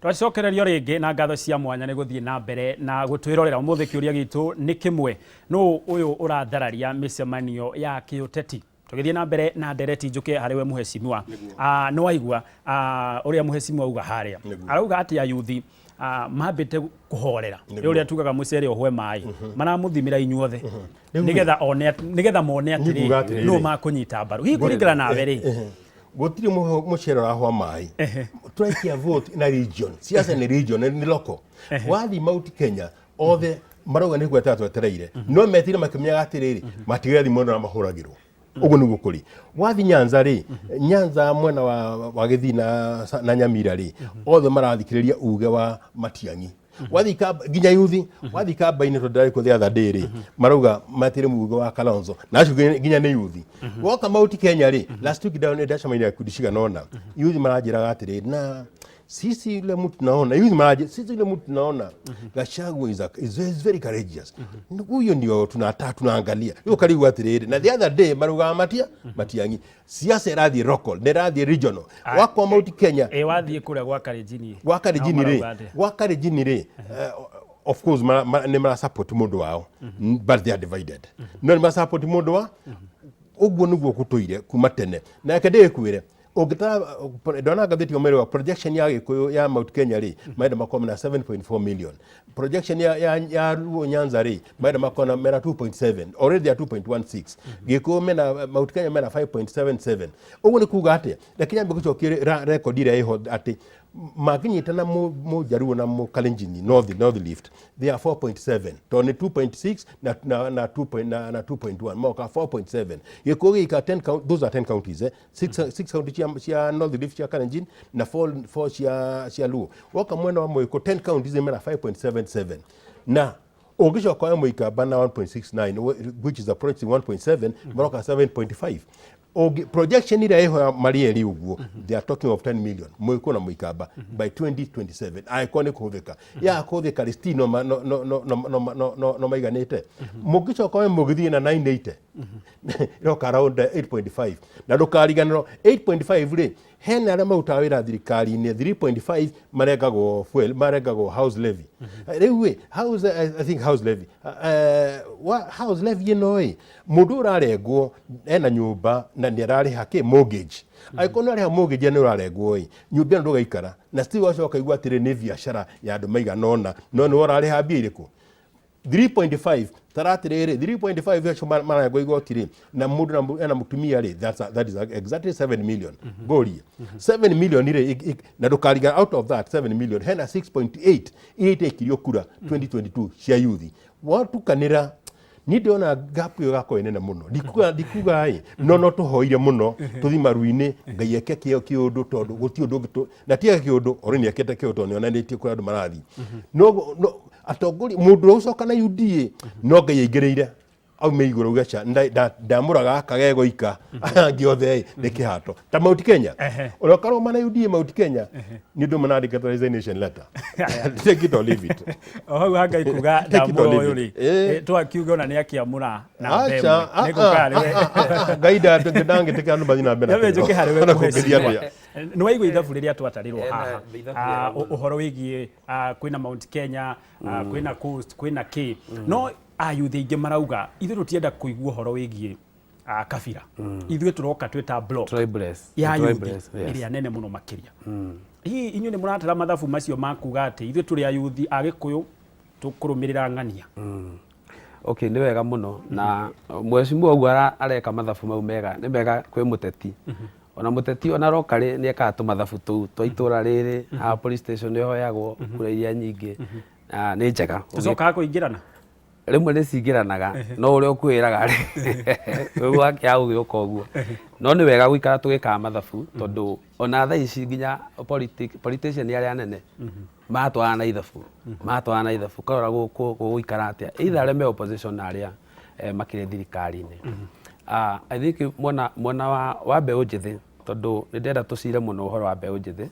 Twacokererio ringi na ngatho cia mwanya ni guthie na mbere na gutwirorera umuthi kiuria gitu ni kimwe no uyu urathararia micemanio ya kiuteti tugithie na mbere na ndereti njuke hariwe muhecimiwa no waigua uria muhecimiwa uga haria arauga ati ayuthi mambite kuhorera uria tugaga mucere ohwe mai maramuthimira inyuothe nigetha mone atiri no makunyita mbaru hi kuringana nawe ri gutiri mucere rahwa mai turaikia vote in a region siasa ni region ni local wathi Mount Kenya othe marauga ni gweta twetereire no metire makimya atiriri matigathi mundu na mahuragirwo ugu niguo kuri wathi Nyanza ri Nyanza mwena wa Githina na Nyamira ri othe marathikiriria uge wa Matiang'i wathi ginya yuthi wathi kamba-ini tondari ku the other day ri marauga matire mugo wa Kalonzo na ginya ni yuthi woka Mount Kenya ri last week down ndacamaire kudishiga nona yuthi marajira atiri na sisi ile mtu naona yuthi maraje sisi ile mtu naona Gachagua is very courageous huyo ndio tunaangalia hiyo karibu atiri na the other day marauga Matiang'i siasa irathi local ne rathi regional wako Mount Kenya wathi kure gwa Kalenjin ri of course ne mara support mundu wao but they are divided no mara support mundu wa uguo niguo kutoire kuma tene na kende kwire ogita dona gatheti omero projection ya Mount Kenya ri maida makoma na 7.4 million projection ya Luo Nyanza ri maida makona mera 2.7 already at 2.16 giko mena Mount Kenya mena 5.77 ugu ni kuga ate lakini ambe kuchokire record ile iho ate maginyita na mu Jaruo na mu Kalenjin north lift they are 4.7 toni 2.6 na 2.1 moka 4.7 giko gika 10 those are 10 counties 6 counties cia north lift cia Kalenjin na 4 cia Luo woka mwena wa Moiko 10 counties mena 5.77 na ogisho kwa Moika bana 1.69 which is approaching 1.7 Moka 7.5 projection ira eho marieri uguo they are talking of 10 million Moiko na Moikaba by 2027 iconic kutheka ya kutheka listino no maiganete mugicho kwa mugithi na 980 roka around 8.5 na ndukariganiro 8.5 ri hena ara mautawira thirikari ni 3.5 maregago fuel maregago house levy rewe house I think house levy house levy mundu urarengwo ena nyumba na ni arari hake mortgage aikona ari mortgage ni urarengwo nyumba ndo gaikara na still wacoka igwa tire ni biashara ya andu maiganona no ni urari habia iriku 3.5 taratirere 3.5 yacho mara goigo tire na mundu na mutumia ri that is exactly 7 million gori 7 million ire na dokariga out of that 7 million hena 6.8 ite kirio kura 2022 cia yuthi watu kanira ni ndiona gap yo gako enene muno dikuga ai no tuhoire muno tuthi maruini ngai eke kiundu tondu guti undu na tie kiundu orini ekete kiundu ni onanitie kura andu marathi no atongori mundu ucoka na UDA no ngai ingireire au meiguru gacha ndamuraga akagego ika giothe ni kihato ta Mount Kenya urokaro mana UDA Mount Kenya ni ndo manandika resignation letter take it or leave it hau hanga ikuga ndamuro yuri twakiuga ona ni akiamura na mbembe nikukari gaida ndange teke andu bathina mbena na njuke hariwe no waigua ithabu riria twatarirwo haha uhoro wigie kwina Mount Kenya kwina Coast kwina K no ayuthi ingi marauga ithu rutienda kuigua horo wigie kabira ithu turoka twita block ya iria nene muno makiria hi inyu ni muratara mathabu macio makuga ati ithu turi ayuthi agikuyu tukurumirira ng'ania okay ni wega muno na mwecimu ogu areka mathabu mau mega ni mega kwi muteti ona muteti ona rokari ni eka tu mathabu tu twitura riri police station ni hoyagwo kura iria nyingi ni njega tucoka kuingirana rimwe ni cingiranaga no uri ukwiraga ri wewe akia ugiuka uguo no ni wega gwikara tugika mathabu tondu ona tha ici nginya politician yari anene matwana ithabu karora gwikara atia either areme opposition aria makire thirikari-ini I think mwana wa mbeu njithi tondu ni ndenda tucire muno uhoro wa mbeu njithi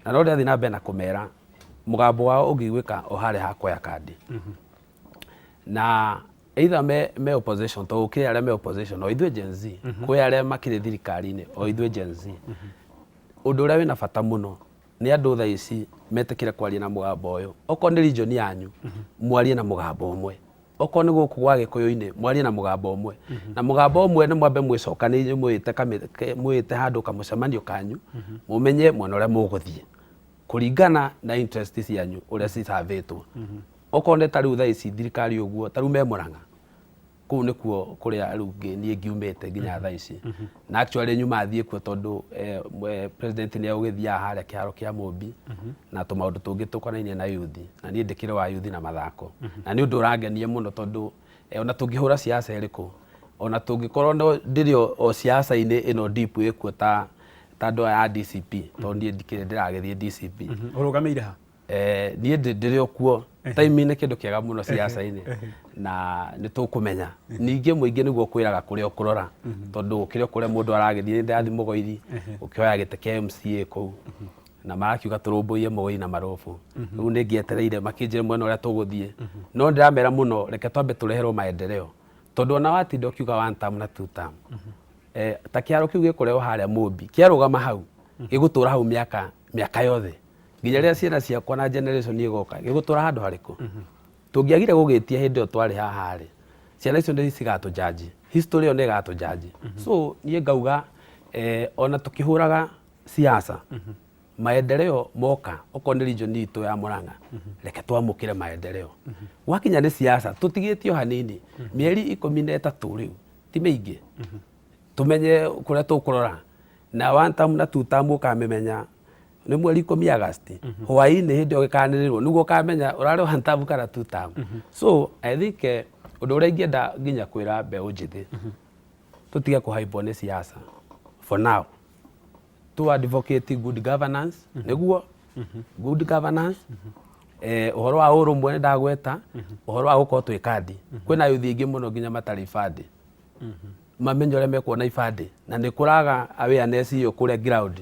na no ndathi na mbere na kumera mugambo wao ungigwika o hare hakoya kandi na either me opposition to ukire arĩa me opposition o ithwe Gen Z kwe arĩa makire thirikari-ini o ithwe Gen Z undu ũrĩa wĩna bata mũno nĩ andũ thaa ici metĩkĩre kwaria na mũgambo ũyũ. Okorwo nĩ region yanyu mwarie na mũgambo ũmwe, okorwo nĩ gũkũ gwa Gĩkũyũ-inĩ mwarie na mũgambo ũmwe, na mũgambo ũmwe nĩ mwambe mwĩcokanĩrĩrie mwĩte handũ kamũcemanio kanyu mũmenye mwena ũrĩa mũgũthiĩ kũringana na interest cianyu ũrĩa cicavĩtwo. Okorwo nĩ ta rĩu thaa ici thirikari ũguo ta rĩu me Mũrang'a, kũu nĩkuo kũrĩa rĩu niĩ ngiumĩte nginya thaa ici, na actually nyuma thiĩ kuo tondũ president nĩ agũgĩthiaga harĩa kĩharo kĩa Mũmbi na tũmaũndũ tũngĩ tũkonainie na youth, na niĩ ndĩkĩrĩ wa youth na mathako, na nĩ ũndũ ũrangenia mũno tondũ ona tũngĩhũra siasa ĩrĩkũ, ona tũngĩkorwo ndĩrĩ o siasa-inĩ ĩno deep ĩkuo ta andũ aya a DCP, tondũ niĩ ndikĩrĩ ndĩragĩthiĩ DCP. Ũrũgamĩire ha? Niĩ ndĩrĩ o kuo, time nĩ kĩndũ kĩega mũno siasa-inĩ na nĩ tũkũmenya. Ningĩ mũingĩ nĩguo kwĩraga kũrĩa ũkũrora, tondũ ũkĩrĩa kũrĩa mũndũ aragĩthiĩ, nĩ ndathi Mũgoiri ũkĩoya gĩtĩ kĩa MCA kũu na marakiuga tũrũmbũiye Mũgoiri na marobu. Rĩu nĩ ngĩetereire makĩnjĩre mwena ũrĩa tũgũthiĩ, no ndĩramera mũno reke twambe tũreherwo maendeleo, tondũ ona watinda ũkiuga 1 term na 2 term, ta kĩharo kĩu gĩkũrehwo harĩa Mũmbi kĩarũgama hau gĩgũtũra hau mĩaka yothe nginya rĩrĩa ciana ciakwa na generation ĩgoka gĩgũtũra handũ harĩkũ? Tũngĩagire gũgĩtia hĩndĩ ĩyo twarĩ haha rĩ, ciana icio nĩ cigatũjaji, history ĩyo nĩ ĩgatũjaji. So niĩ ngauga ona tũkĩhũraga siasa maendeleo moka, okorwo nĩ region itũ ya Mũrang'a reke twamũkĩre maendeleo. Gwakinya nĩ siasa tũtigĩtio hanini, mĩeri 13 rĩu ti mĩingĩ, tumenye kũrĩa tũkũrora na 1 term na 2 term ũkamĩmenya nĩ mweri 10 Agosti hwaĩ-inĩ hĩndĩ ĩyo gĩkanĩrĩrwo nĩguo ũkamenya ũrarĩ 1 term kana 2 term. So I think ũndũ ũrĩa ingĩenda nginya kwĩra mbeũ njĩthĩ tũtige kũhaibwo nĩ siasa for now, to advocate good governance nĩguo good governance, ũhoro wa ũrũmwe nĩ ndagweta, ũhoro wa gũkorwo twĩ kandi. Kwĩna youth ingĩ mũno nginya matarĩ ibandĩ, mamenye ũrĩa mekuona ibandĩ, na nĩ kũraga awareness ĩyo kũrĩa ground.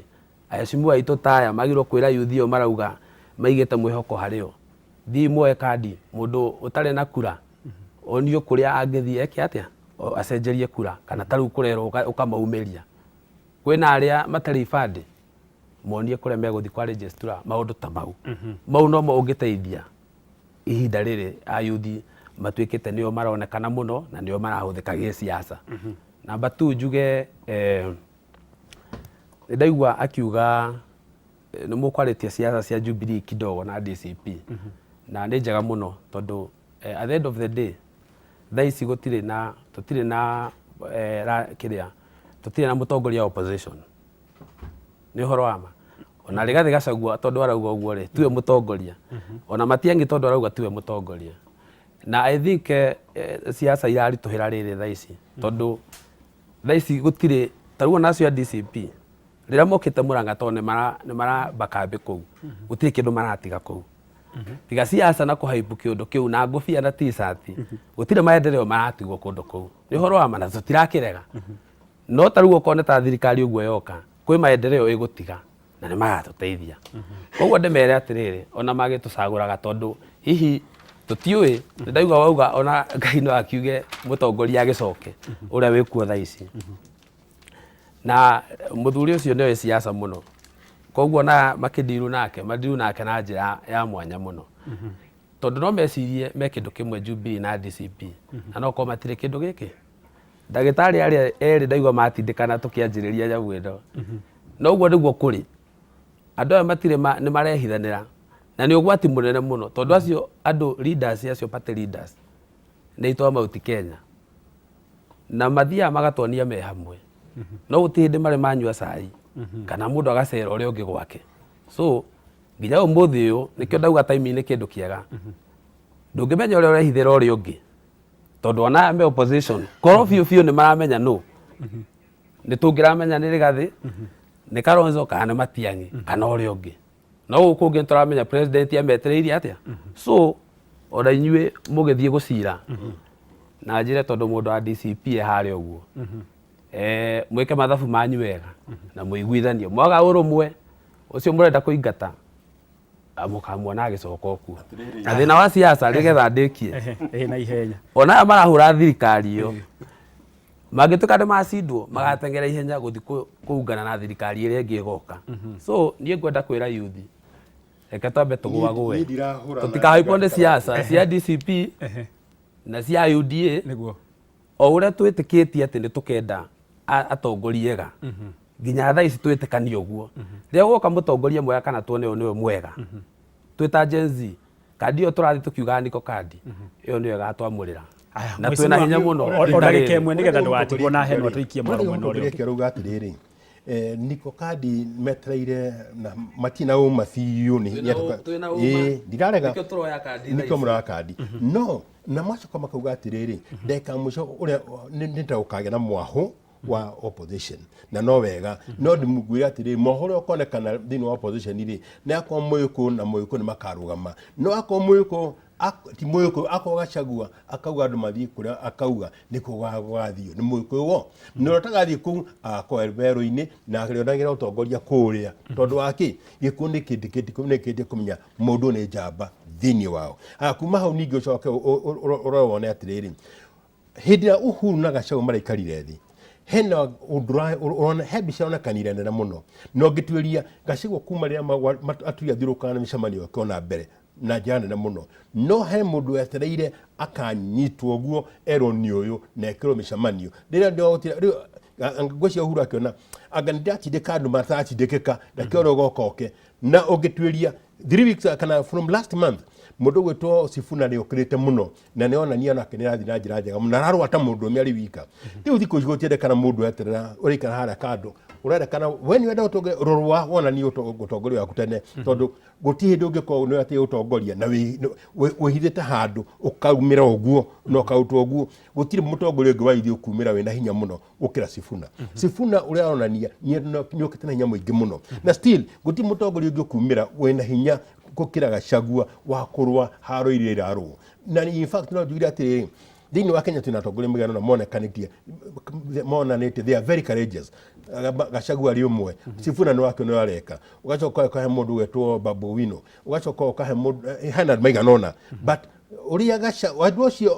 Ahecimu aitũ taya magĩrwo kwĩra youth ĩyo marauga maigĩte mwĩhoko harĩo, thiĩ muoe kandi, mũndũ ũtarĩ na kura onio kũrĩa angĩthiĩ eke atĩa acenjerie kura, kana tarĩu kũrerwo ũkamaumĩria. Kwĩna arĩa matarĩ ibandĩ monie kũrĩa megũthiĩ kwa registrar, maũndũ ta mau mau no mo ũngĩteithia ihinda rĩrĩ a youth matuĩkĩte nĩo maronekana mũno na nĩo marahũthĩka gĩ siasa. Number 2 njuge ndaigua akiuga nĩ mũkwarĩtia siasa cia Jubilee kidogo na DCP, na nĩ njega mũno tondũ at the end of the day thaa ici tũtirĩ na mũtongoria opposition, nĩ ũhoro wa ma. Ona Rigathĩ Gachagua tondũ arauga ũguo rĩ tiwe mũtongoria, ona Matiang'i tondũ arauga tiwe mũtongoria, na I think siasa iraritũhĩra rĩrĩ thaa ici tondũ thaa ici gũtirĩ tarĩu ona acio a DCP rĩrĩa mokĩte Mũrang'a tondũ nĩ maramba kambĩ kũu, gũtirĩ kĩndũ maratiga kũu tiga siasa na kũhaibu kĩũndũ kĩu na ngũbia na t-shirt, gũtirĩ maendeleo maratigwo kũndũ kũu. Nĩ ũhoro wa ma na tũtirakĩrega, no tarĩu okorwo nĩ ta thirikari ũguo yoka kwĩ maendeleo ĩgũtiga na nĩ magatũteithia. Koguo ndĩmere atĩrĩrĩ ona magĩtũcagũraga tondũ hihi tũtiũĩ, ndaigua wauga ona Ngai no akiuge mũtongoria agĩcoke ũrĩa wĩkuo thaa ici, na mũthuri ũcio nĩoĩ siasa mũno, koguo na makĩndiru nake na njĩra ya mwanya mũno, tondũ no mecirie me kĩndũ kĩmwe Jubilee na DCP na no korwo matirĩ kĩndũ gĩkĩ. Ndagĩtarĩ arĩa erĩ ndaigua matindĩkana tũkĩanjĩrĩria nyamũ ĩno, no ũguo nĩguo kũrĩ, andũ aya matirĩ nĩ marehithanĩra na nĩ ũgwati mũnene mũno tondũ acio andũ leaders acio party leaders nĩ itwa mauti Kenya na mathiaga magatonia me hamwe, no gũtirĩ hĩndĩ marĩ manyua cai kana mũndũ agacera ũrĩa ũngĩ gwake. So nginya ũmũthĩ ũyũ nĩkĩo ndauga time nĩ kĩndũ kĩega, ndũngĩmenya ũrĩa ũrehithĩra ũrĩa ũngĩ tondũ ona me opposition korwo biũ nĩ maramenya no nĩ tũngĩramenya nĩ Rigathĩ nĩ Kalonzo kana nĩ Matiang'i kana ũrĩa ũngĩ, no gũkũ ũngĩ tũramenya president ametereirie atĩa. So ona inyuĩ mũgĩthiĩ gũcira na njĩre tondũ mũndũ wa DCP harĩa ũguo, mwĩke mathabu manyu wega na mũiguithanio, mwaga ũrũmwe ũcio mũrenda kũingata mũkamuona agĩcoka okuo. Na thĩna wa siasa nĩgetha ndĩkie na ihenya ona marahũra thirikari ĩyo magituka nĩ macindwo magatengera ihenya guthi kuungana na thirikari ĩrĩa ĩngĩ ĩgoka. So niĩ ngwenda kwĩra youth reke twambe tũgwagũe tũtikahaipwo nĩ siasa cia DCP na cia UDA nĩguo o ũrĩa twĩtĩkĩtie atĩ nĩ tũkenda atongoriega nginya thaa ici twĩtĩkanie ũguo. Rĩrĩa gũka mũtongoria mwega kana tuone ũyũ nĩwe mwega twĩta Gen Z kandi ĩyo tũrathiĩ tũkiugaga nĩko kandi ĩyo nĩyo ĩgatwamũrĩra na twĩna hinya mũno. Ndagĩka ĩmwe nĩgetha ndũgatigwo na heno tũikie mwaro mwena ũrĩa ũngĩ. Rauga atĩrĩrĩ niko kandi metereire na matina uma biũ nĩ ndirarega niko mũra kandi no na macoka makauga atĩrĩrĩ ndeka mũico ũrĩa nĩndagũkagĩa na mwaho wa opposition na no wega no ndimugwira atĩrĩ mohoro ũkonekana thĩinĩ wa opposition rĩ nĩ akwa Mũyũkũ na Mũyũkũ nĩ makarũgama no akwa Mũyũkũ ti Mũyũkũ akwa Gachagua akauga andũ mathiĩ kũrĩa akauga nĩkũ gwathio nĩ Mũyũkũ wo no tagathiĩ kũu akwa werũ-inĩ na akĩrĩonagĩra ũtongoria kũrĩa tondũ waki gĩkundi kĩndĩkĩtie kũmenya mũndũ nĩ njamba thĩinĩ wao. Kuma hau ningĩ ũcoke ũrone atĩrĩrĩ hĩndĩ ĩrĩa Uhuru na Gachagua maraikarire thĩ hena ũndũ he mbica onekanire nene mũno no ngĩtuĩria Gachagua kuma rĩrĩa atuia thiũrũrũkaga na mĩcemanio ĩkona mbere na njĩra nene mũno no he mũndũ wetereire akanyitwo guo erwo nĩ ũyũ na ekĩrwo mĩcemanio rĩrĩa ngwĩciria Uhuru akĩona anga nĩndatindĩka andũ matatindĩkĩka reke ũrĩa ũgoka na ũngĩtuĩria 3 weeks kana from last month mũndũ gwĩtwo Sifuna nĩ ũkĩrĩte mũno na nĩonania nake nĩrathiĩ na njĩra njega mũno ararwata mũndũ ũmwe arĩ wika rĩu thikũ ici gũtiendekana mũndũ weterera ũrĩikara harĩa kando ũrendekana we nĩ wenda rorwa wonanie ũtongoria waku tene tondũ gũtirĩ hĩndĩ ũngĩkorwo nĩ atĩ ũtongoria na wĩhithĩte handũ ũkaumĩra ũguo na ũkautwo ũguo gũtirĩ mũtongoria ũngĩ waithĩ ũkumĩra wĩna hinya mũno ũkĩra Sifuna. Sifuna ũrĩa aronania nĩokĩte na hinya mũingĩ mũno na still gũtirĩ mũtongoria ũngĩ ũkumĩra wĩna hinya gũkĩra Gachagua wa kũrũa haro iria irarũo na in fact no njugire atĩrĩrĩ thĩinĩ wa Kenya twĩna atongoria mũigana monanĩtie they are very courageous. Gachagua arĩ ũmwe Sifuna nĩ wake nĩ areka ũgacoka ũkahe mũndũ wetwo Babu Wino ũgacoka ũkahe mũndũ hana maiganona but ũrĩa Gachagua andũ acio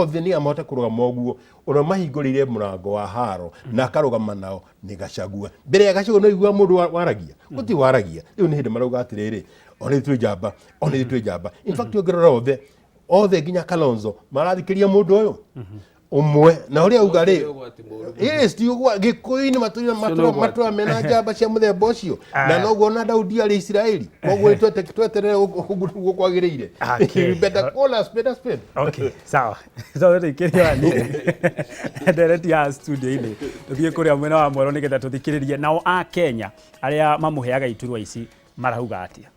othe nĩ amahota kũrũgama ũguo ũrĩa mahingũrĩire mũrango wa haro na akarũgama nao nĩ Gachagua mbere ya Gachagua no igua mũndũ waragia gũtirĩ waragia rĩu nĩ hĩndĩ marauga atĩrĩrĩ ona ithuĩ njamba in fact ũngĩrora othe nginya Kalonzo marathikĩria mũndũ ũyũ ũmwe na ũrĩa auga rĩ ti ũguo Gĩkũyũ-inĩ matũra mena njamba cia mũthemba ũcio na noguo na Daudi arĩ Isiraeli koguo tweterere ũguo kwagĩrĩire. Better call us better spend. Okay sawa so thikĩria ni ndereti ya studio-inĩ tũthiĩ kũrĩa mwena wa Mwerũ nĩgetha tũthikĩrĩrie nao a Kenya arĩa mamũheaga iturwa ici marauga atia.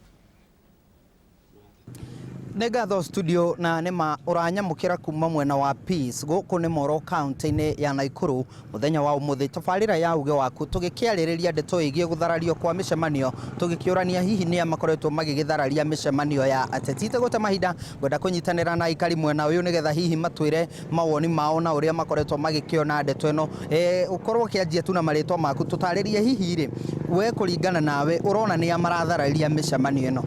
Negatho studio na nima uranyamukira kuma mwena wa Peace guku ni Moro county-inĩ ya Naikuru muthenya wa umuthi tabarĩra ya uge waku tugikiarĩrĩria ndeto ĩgiĩ gutharario kwa mĩcemanio tugikiũrania hihi nĩ amakoretwo magĩgĩthararia mĩcemanio ya ateti gũte mahinda gwenda kũnyitanĩra na aikari mwena ũyũ nĩgetha hihi matwĩre mawoni mao na ũrĩa makoretwo magĩkĩona ndeto ĩno ukorwo kĩanjia tu na marĩtwa maku tutarĩrie hihi rĩ we kũringana nawe urona nĩ amarathararia mĩcemanio ĩno.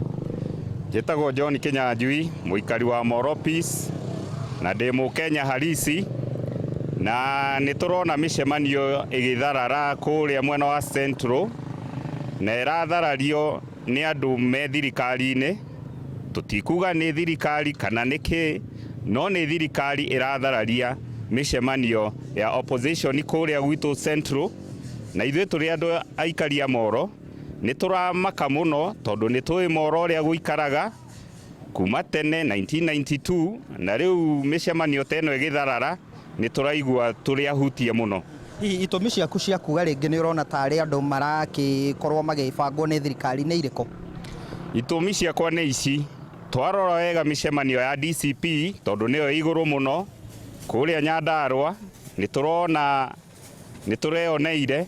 Njĩtagwo John Kĩnyanjui mũikari wa Moro Peace na ndĩ Mũkenya halisi na nĩtũrona mĩcemanio ĩgĩtharara kũrĩa mwena wa Central na ĩratharario nĩ andũ me thirikari-inĩ tũtikuga nĩ thirikari kana nĩkĩ no nĩ thirikari ĩrathararia mĩcemanio ya opposition kũrĩa gwitũ Central na ithuĩ tũrĩ andũ aikari a Moro nĩ tũramaka mũno tondũ nĩ tũĩ Moro ũrĩa gũikaraga kuma tene 1992 na rĩu mĩcemanio teno ĩgĩtharara nĩ tũraigua tũrĩ ahutie mũno. Hihi itũmi ciaku cia kuga rĩngĩ nĩ ũrona tarĩ andũ marakĩkorwo magĩbangwo nĩ thirikari nĩ irĩkũ? Itũmi ciakwa nĩ ici twarora wega mĩcemanio ya DCP tondũ nĩyo igũrũ mũno kũrĩa Nyandarua nĩ tũrona nĩ tũreoneire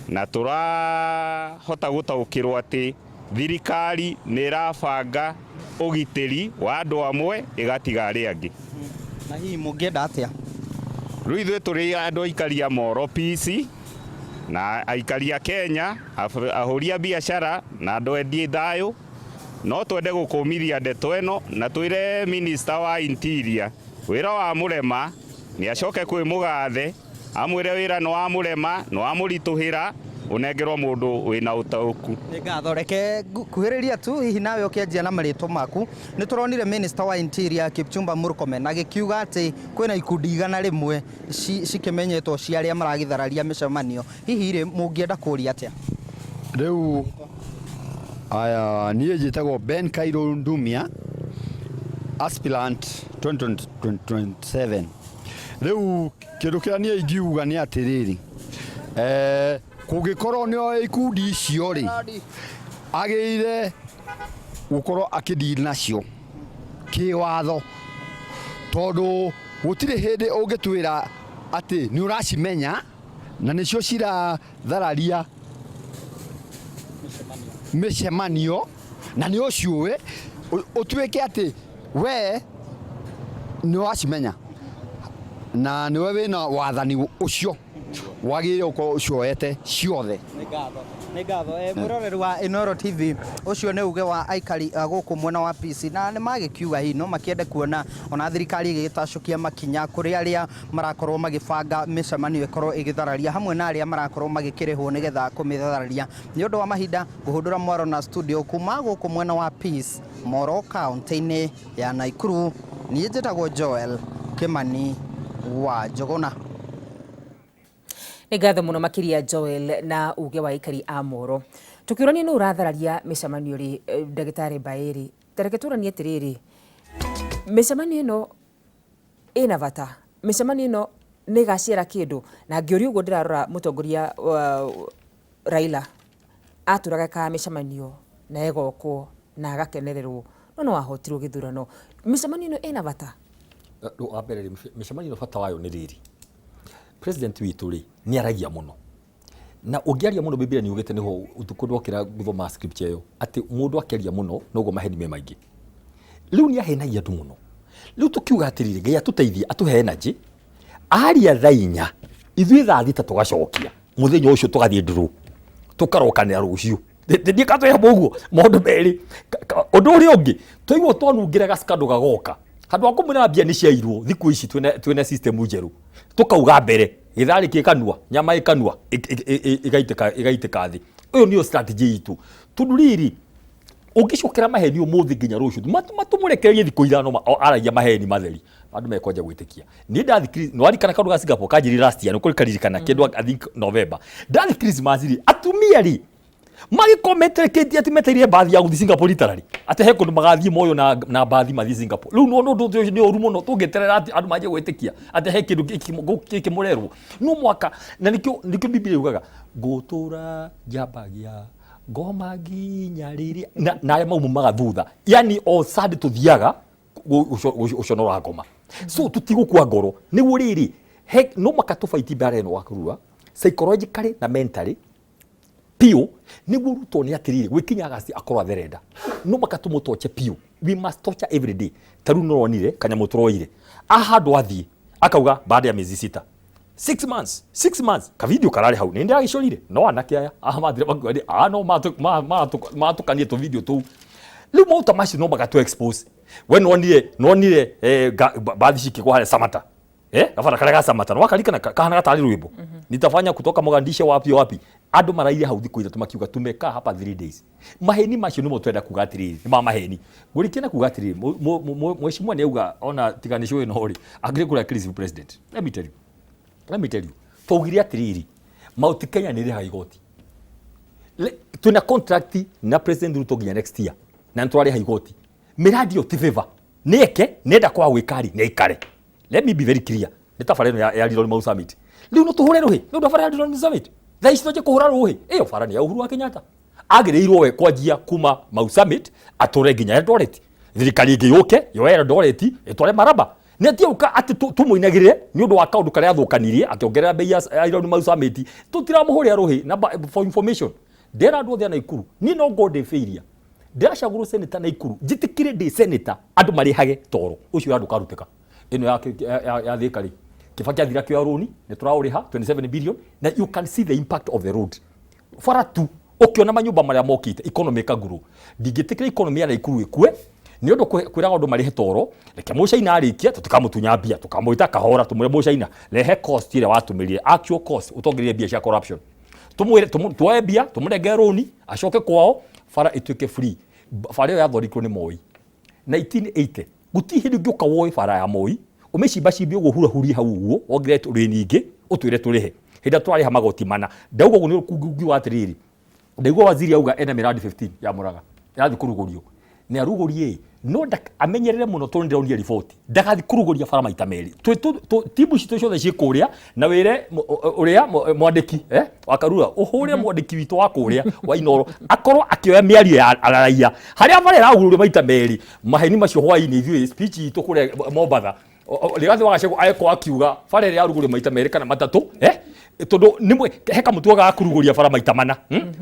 na tũrahota gũtaũkĩrwo atĩ thirikari nĩ ĩrabanga ũgitĩri wa andũ amwe ĩgatiga arĩa angĩ. Na hihi mũngĩenda atĩa? Rĩu ithuĩ tũrĩ andũ aikari a Moro Peace na aikari a Kenya ahũri a biacara na andũ endia thayũ no twende gũkũmithia ndeto ĩno na twĩre Minister wa Interior wĩra wa mũrema nĩ acoke kwĩ mũgathe amwire wira no amurema no amurituhira unengerwo mundu wina utauku. Nĩ ngatho, reke kuhĩrĩria tu hihi nawe ũkĩanjia na marĩtwa maku. Nĩ tũronire Minister wa Interior Kipchumba Murkomen agĩkiuga atĩ kwĩna ikundi 100 cikĩmenyetwo cia arĩa maragĩthararia mĩcemanio. Hihi rĩ mũngĩenda kũria atĩa? Rĩu niĩ njĩtagwo Ben Kairo Ndumia, aspirant 2027. Rĩu kĩndũ kĩrĩa niĩ ingiuga nĩ atĩrĩrĩ, kũngĩkorwo nĩ ikundi icio rĩ, agĩrĩire gũkorwo akĩdeal nacio kĩwatho, tondũ gũtirĩ hĩndĩ ũngĩtwĩra atĩ nĩ ũracimenya na nĩcio cirathararia mĩcemanio na nĩ ũciũĩ ũtuĩke atĩ we nĩ wacimenya na nĩwe wĩna wathani ũcio wagĩrĩire gũkorwo ũcioete ciothe. Nĩ ngatho. Mwĩroreri wa Inooro TV, ũcio nĩ uge wa aikari gũkũ mwena wa PC, na nĩ magĩkiuga hihi no makĩende kuona ona thirikari ĩgĩtacukia makinya kũrĩ arĩa marakorwo magĩbanga mĩcemanio ĩkorwo ĩgĩthararia hamwe na arĩa marakorwo magĩkĩrĩhwo nĩgetha kũmĩthararia. Nĩ ũndũ wa mahinda ngũhũndũra Mwaro na studio kuma gũkũ mwena wa Peace, Moro kaunti-inĩ ya Naikuru. Niĩ njĩtagwo Joel Kimani wa Njogona. Nĩ ngatho mũno makĩria Joel na uge wa aikari a Moro. Tũkĩũrania nĩ ũrathararia mĩcemanio rĩ, ndagĩtarĩ Mbaĩri, tareke tũranie atĩrĩrĩ, mĩcemanio ĩno ĩna bata, mĩcemanio ĩno nĩ ĩgaciara kĩndũ, na ngĩũria ũguo ndĩrarora mũtongoria Raila atũraga ka mĩcemanio na egokwo na agakenererwo no ahotirwo gĩthurano. Mĩcemanio ĩno ĩna bata? Wa mbere mĩcemanio bata wayo nĩ rĩrĩ, President witũ rĩ nĩ aragia mũno, na ũngĩaria mũno Biblia nĩ ugĩte niho ũtukũ ndokĩra gũthoma scripture ĩyo atĩ mũndũ akĩaria mũno noguo maheni me maingĩ. Rĩu nĩ ahenagia andũ mũno. Rĩu tũkiuga atĩrĩrĩ, Ngai atũteithie atũhe energy, aria thaa 4 ithuĩ thaa 6 tũgacokia mũthenya ũcio tũgathiĩ nduru tũkarokanĩra rũciũ. Ndiĩ katwe ũguo maũndũ merĩ. Ũndũ ũrĩa ũngĩ tũigua twanungĩra gaskando gagoka handũ wa kũmwĩra mbia nĩ ciairwo thikũ ici twĩna system njerũ, tukauga mbere gĩtharĩ kĩkanua nyama ĩkanua ĩgaitĩka thĩ. Ũyũ nĩyo strategy itũ. Tondũ rĩrĩ ũngĩcokera maheni ũmũthĩ nginya rũciũ matũmũrekererie thikũ ithano aragia maheni matheri, andũ mekwanja gwĩtĩkia. Niĩ ndathikiri no arikana kaũndũ ga Singapore kanjĩrĩ last year, nĩkũrĩ karirikana kĩndũ I think November. Ndathi Christmas rĩ atumia rĩ magĩkometereketie ati meteire bathi ya gũthiĩ Singapore itarari ate he kũndũ magathiĩ moyo na bathi mathiĩ Singapore. Rĩu no ũndũ ũcio nĩ ũru mũno tũngĩterera ati andũ manjie gwĩtĩkia ate he kĩndũ gĩkĩmũrerwo no mwaka. Na nĩkĩo Biblia yugaga ngũtũra njambagia ngoma nginya rĩrĩa na arĩa maumaga thutha, yani o sadi tuthiaga ũconora ngoma. So tutigũkua ngoro nĩguo rĩrĩ no maka tũbaiti mbara ĩno wakurua psychologically na mentally pio nĩguo rutwo nĩ atĩrĩrĩ gwĩkinya gasi akorwo atherenda no maka tũmũtoche pio. We must torture every day. Tarũ noronire kanyamũ tũroire handũ athiĩ akauga baada ya miezi 6 6 months ka video karare hau nĩ ndagĩcorire no anake aya mathire magwani no matukanie tu video tu. Rĩu mauta macio no maka tũ expose we nonire baadhi cikĩgwa harĩa Samata gabana karĩa ga Samata no wakarikana kahana gatari rwĩmbo nitafanya kutoka Mogadishu wapi andũ maraire hau thikũ ithatũ makiuga tumeka hapa 3 days. Maheni macio nĩmo twenda kuga atĩrĩrĩ nĩ maheni ngũrĩkĩna kuga atĩrĩrĩ mheshimiwa nĩ auga ona tiganisho ĩno rĩ angĩkũra Chris president. Let me tell you twaugire atĩrĩrĩ Mount Kenya nĩ rĩhaga igoti, twina contract na president Ruto nginya next year na ntware igoti miradi yo ti favor neke nenda kwa gwĩkari nĩ ikare. Let me be very clear, nĩ tabarĩno ya Leaders Mau Summit rĩu no tũhũre rũhĩ nĩ ndabara ya Leaders Summit thaa ici tũje kũhũra rũhĩ ĩyo bara nĩ ya Uhuru wa Kenyatta agĩrĩirwo we kwanjia kuma Mau Summit atũre nginya Eldoret. Thirikari ĩngĩ yũke yoe Eldoret ĩtware Maraba netiauka ati tumuinagire ni undu wa kaundu karia thukanirie akiongerera bei ya Leaders Mau Summit tutiramuhuria ruhi na for information ndera andu othe Naikuru ni no god failure ndacaguru senator Naikuru njitikire ndi senator andu marihage toro ucio andu karuteka ino ya thikari Kibaki athira kio roni ni turauriha 27 billion na you can see the impact of the road fara tu ukiona manyumba maria mokite economy kaguru ndingitikire economy ya Naikuru ikue nĩ ũndũ kwĩraga ũndũ marĩhe toro reke mũcaina arĩkia tũtikamutunya mbia tũkamwĩta kahora tũmwĩre mũcaina rehe cost ĩrĩa watũmĩrire actual cost ũtongereire mbia cia corruption tumwĩre tuoe mbia tumũrenge rũni acoke kwao bara ĩtuĩke free. Bara ĩyo yathondekirwo nĩ Moi 1980 gũtirĩ hĩndĩ ũngĩũka woe bara ya Moi ũmĩcimba ũguo hurahurie hau ũguo wongere tũrĩ nyingĩ ũtwĩre tũrĩhe hĩndĩ twarĩha magoti mana. Ndauga ũguo nĩ ũkungi wa atĩrĩrĩ, ndaigua waziri auga ena miradi 15 ya Muraga irathi kũrugũrio nĩ arugũrie no amenyerere mũno tondũ ndĩronire riboti ndagathi kũrugũria bara maita merĩ timu citũ ciothe ciĩkũrĩa na wĩre ũrĩa mwandĩki wa Karura ũhũre mwandĩki witũ wa kũrĩa wa Inoro akorwo akĩoya mĩario ya araia harĩa bara ĩragũrũrio maita merĩ maheni macio hwainĩ ithuĩ speech itũ kũrĩa Mombatha Rigathi wa Gachagua aĩko akiuga bara ĩrĩa yarugũrio maita merĩ kana matatũ tondu nimwe heka mutuaga kuruguria bara maita mana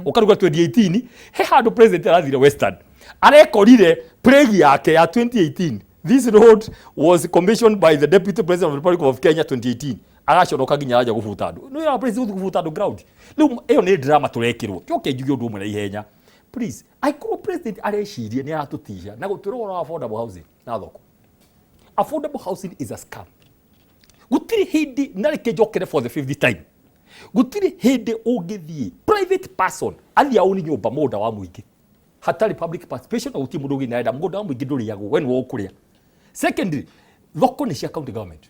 ukaruga 2018 he handu president arathire Western arekorire plague yake ya 2018. This road was commissioned by the deputy president of the Republic of Kenya 2018 agacoroka ginya aja gubuta andu no ya president gubuta andu ground riu iyo ni drama turekirwo kioke njugi undu umwe na ihenya please I call president arecirie ni aratutisha na guturora affordable housing na thoko. Affordable housing is a scam. Gutiri hindi nareke jokere for the 50th time. Gutiri hindi ũngĩthie private person athia uni nyumba mũnda wa mũingĩ hatari public participation na uti mũndũ gĩnaenda mũnda wa mũingĩ ndũrĩagwo when wo kũrĩa. Secondly, thoko nĩ cia county government.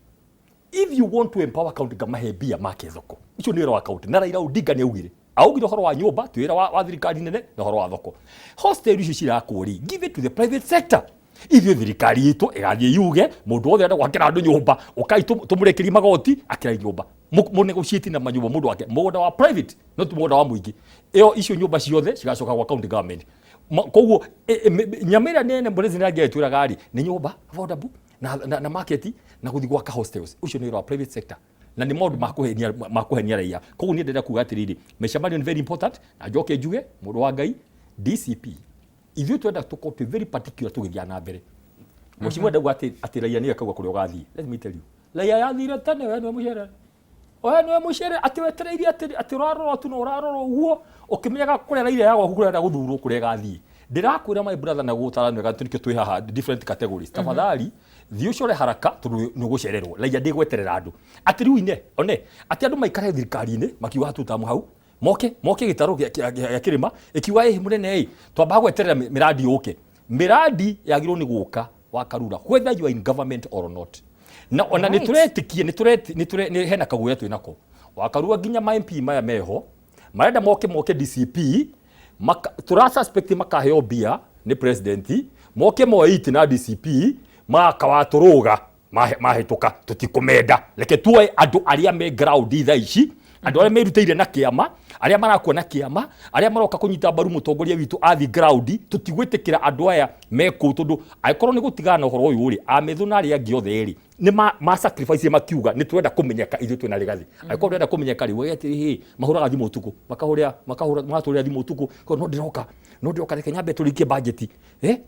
If you want to empower county government he bia make thoko icio nĩ wĩra wa county na Raila Odinga nĩ augire augire ũhoro wa nyumba twĩra wa thirikari nene na ũhoro wa thoko. Hostel icio cirakũri give it to the private sector. Ithuĩ thirikari itũ ĩgathiĩ yuge mũndũ wothe gwakĩra andũ nyũmba ũkai tũmũrekerie magoti akĩra nyũmba mũnegotiate na manyũmba mũndũ wake mũgũnda wa private no ti mũgũnda wa mũingĩ ĩyo icio nyũmba ciothe cigacoka gwa county government. Koguo nyamĩra nene president angĩtwĩraga rĩ nĩ nyũmba affordable na market na gũthiĩ gwaka hostels ucio nĩ wĩra wa private sector na nĩ maũndũ makũhenia raia. Koguo niĩ ndĩrenda kuga atĩrĩrĩ mĩcemanio nĩ very important na njoke njuge mũndũ wa Ngai DCP ithuĩ twenda tũkorwo very particular tũgĩthiĩ na mbere. Mũcimwe ndauga atĩ raia nĩ akauga kũrĩa ũgathiĩ. Let me tell you raia yathire tene we nĩ mũcere nĩ mũcere atĩwetereirie atĩ ũrarora tu na ũrarora ũguo ũkĩmenyaga kũrĩa raia yagwa kũrĩa gũthurwo kũrĩa ĩgathiĩ. Ndĩrakwĩra my brother na gũtarana wega tũnikio twĩ haha different categories. Tafadhali thiĩ ũcore haraka tondũ nĩ ũgũcererwo. Raia ndĩgweterera andũ atĩ rĩu ine one atĩ andũ maikare thirikari-inĩ makiuga tutamu hau moke gĩtaro gĩa kĩrĩma ĩkiuga mũnene twamba gweterera miradi yũke. Miradi yagĩrwo nĩ gũka wa Karura whether you are in government or not. Na ona nĩ tũretikie nĩ hena kaguoya twĩ nako wa Karura nginya ma MP maya meho marenda moke DCP tura suspect makaheo bia nĩ president moke moite na DCP makawatũrũga mahĩtũka tũtikũmenda reke tuoe andũ arĩa me ground thaa ici andũ arĩa merutĩire na kĩama arĩa marakuona kĩama arĩa maroka kũnyita mbaru mũtongoria witũ athi ground tũtigwĩtĩkĩra andũ aya mekũ tondũ angĩkorwo nĩ gũtigana ũhoro ũyũ rĩ amethũ na arĩa angĩ othe rĩ nĩ ma sacrifice makiuga nĩ twenda kũmenyeka ithuĩ twĩna Rigathi angĩkorwo ndĩrenda kũmenyeka rĩ wewe atĩ mahũraga thimũ ũtukũ makahũra thimũ ũtukũ no ndĩroka reke nyambe tũrikie budget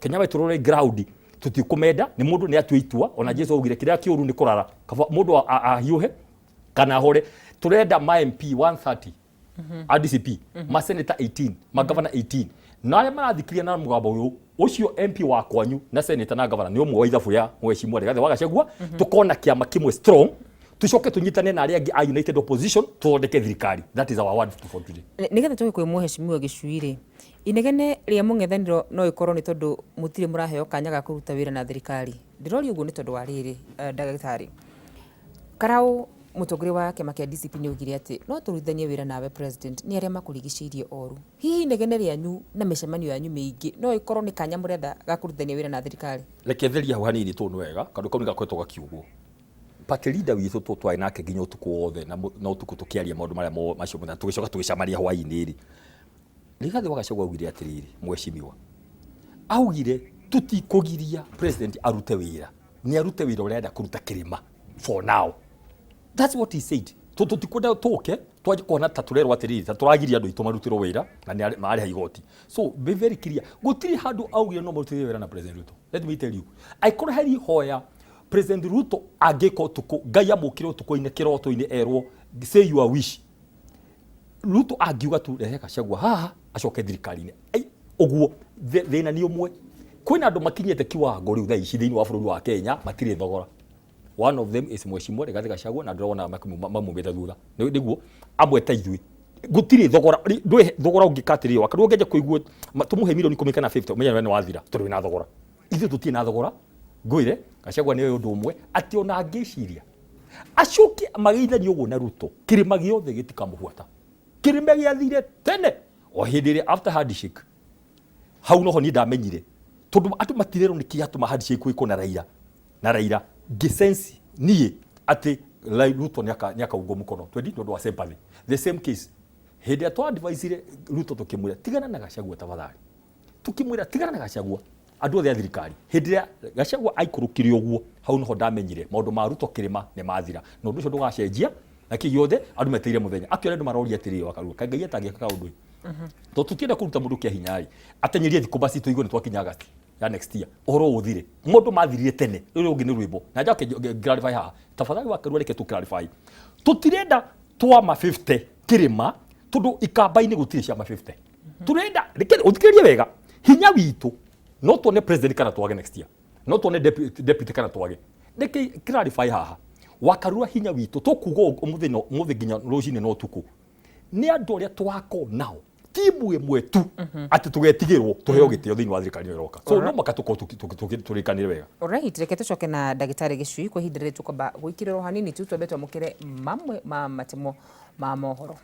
Kenya we tũrore ground tũtikũmenda nĩ mũndũ nĩ atue itua ona Jesu augire kĩrĩa kĩũru nĩ kũrara mũndũ ahiũhe kana hore. Turenda ma MP 130 ADCP ma senator 18 ma governor 18 na arĩa marathikiria na mũgambo ũyũ ucio MP wa kwanyu na senator na governor nĩ ũmwe wa ithabu ya Mheshimiwa Rigathi wa Gachagua tukona kĩama kĩmwe strong tucoke tunyitane na arĩa angĩ a united opposition tuthondeke thirikari. That is our word for today. Nigetha tuke kwĩ Mheshimiwa Gĩcui inegene rĩa mũng'ethanĩro no ikorwo nĩ tondũ mũtirĩ mũraheo kanya ga kũruta wĩra na thirikari. Ndĩrori ũguo nĩ tondũ wa rĩrĩ ndagĩtarĩ Karau mũtongoria wa kĩama kĩa DCP nĩ augire atĩ no tũrutithanie wĩra nawe president nĩ arĩa makũrigicĩirie oru. Hihi inegene rĩanyu na mĩcemanio yanyu mĩingĩ no ikorwo nĩ kanya mũrenda ga kũrutithania wĩra na thirikari. Reke theria hau hanini tũ nĩ wega kandu kau nĩ gakoretwo gakiugwo party leader witũ twarĩ nake nginya ũtukũ wothe na ũtukũ tũkĩaria maũndũ marĩa macio mũthenya tũgĩcoka tũgĩcamaria hwainĩ rĩ Rigathi wa Gachagua augire atĩrĩrĩ Mheshimiwa augire tutikũgiria president arute wĩra nĩ arute wĩra ũrĩa arenda kũruta kĩrĩma for now. That's what he said. Tutikwenda toke twaje kuona ta turerwa atĩrĩrĩ ta tũragiria andũ itũ marutĩrwo wĩra na nĩ marĩha igoti. So be very clear gũtirĩ handũ augire no marutĩre wĩra na president Ruto. Let me tell you aikora heri hoya president Ruto angĩko tuko Ngai amũkire ũtukũ-inĩ kĩroto-inĩ erwo say your wish. Ruto angiuga tu rehe Gachagua haha acoke thirikari-inĩ ũguo thĩna nĩ ũmwe kwina andu makinyete kiwango riu thaa ici thiini wa bururi wa Kenya matire thogora. One of them is Mheshimiwa Rigathi Gachagua na ndĩrona mamumĩte thutha nĩguo amwe ta ithuĩ gũtirĩ thogora ndwĩ thogora ũngĩkatĩrĩo akarũ ũngeje kũigua tũmũhe milioni 10 kana 50 ũmenye nĩ wathira tũrĩ na thogora ithuĩ tũtirĩ na thogora ngũire Gachagua nĩ ũndũ ũmwe atĩ ona angĩciria acoke magĩithanio ũguo na Ruto kĩrĩma gĩothe gĩtikamũbuata kĩrĩma gĩathire tene o hĩndĩ ĩrĩa after handshake hau noho ni ndamenyire tondu andũ matirerwo nĩ kĩatũma handshake ĩkwo na Raila gisensi niĩ atĩ Ruto nĩ akaugwo mũkono twendi nĩ ũndũ wa sympathy the same case hĩndĩ ĩrĩa twa-advise Ruto tũkĩmwĩra tigana na Gachagua tafadhali tukĩmwĩra tigana na Gachagua andũ othe a thirikari hĩndĩ ĩrĩa Gachagua aikũrũkire ũguo hau noho ndamenyire maũndũ ma Ruto kĩrĩma nĩ mathira na ũndũ ũcio ndũgacenjia na kĩgĩothe andũ meteire mũthenya akĩona andũ maroria atĩrĩ wakarua kaĩ Ngai atangĩka ũndũ ũyũ to tutienda kuruta mũndũ kĩa hinya atenyerie thikũ basi tũigwe nĩ twakinya August ya next year uhoro ũthire mũndũ mathirire tene rĩu ũngĩ nĩ rwĩmbo na njoke clarify haha tafadhali wakarua reke tu clarify tutirenda twama 50 kĩrĩma tondu ikamba-inĩ gũtirĩ ciama 50 turenda reke ũthikĩrĩrie wega hinya witũ no tuone president kana twage next year no tuone deputy kana twage reke clarify haha wakarua hinya witũ tukuga ũmũthĩ nginya rũcinĩ no tuku nĩ andũ arĩa twako nao timu ĩmwe tu atĩ tũgetigĩrwo tũheo gĩtĩo thĩinĩ wa thirikari ĩroka so no maka tũrĩkanĩre wega. Alright, reke tũcoke na ndagĩtarĩ Gĩcui kwa ihinda rĩrĩ tũkwamba gũikĩrĩrwo hanini tu twambe twamũkĩre mamwe ma matemo ma mohoro.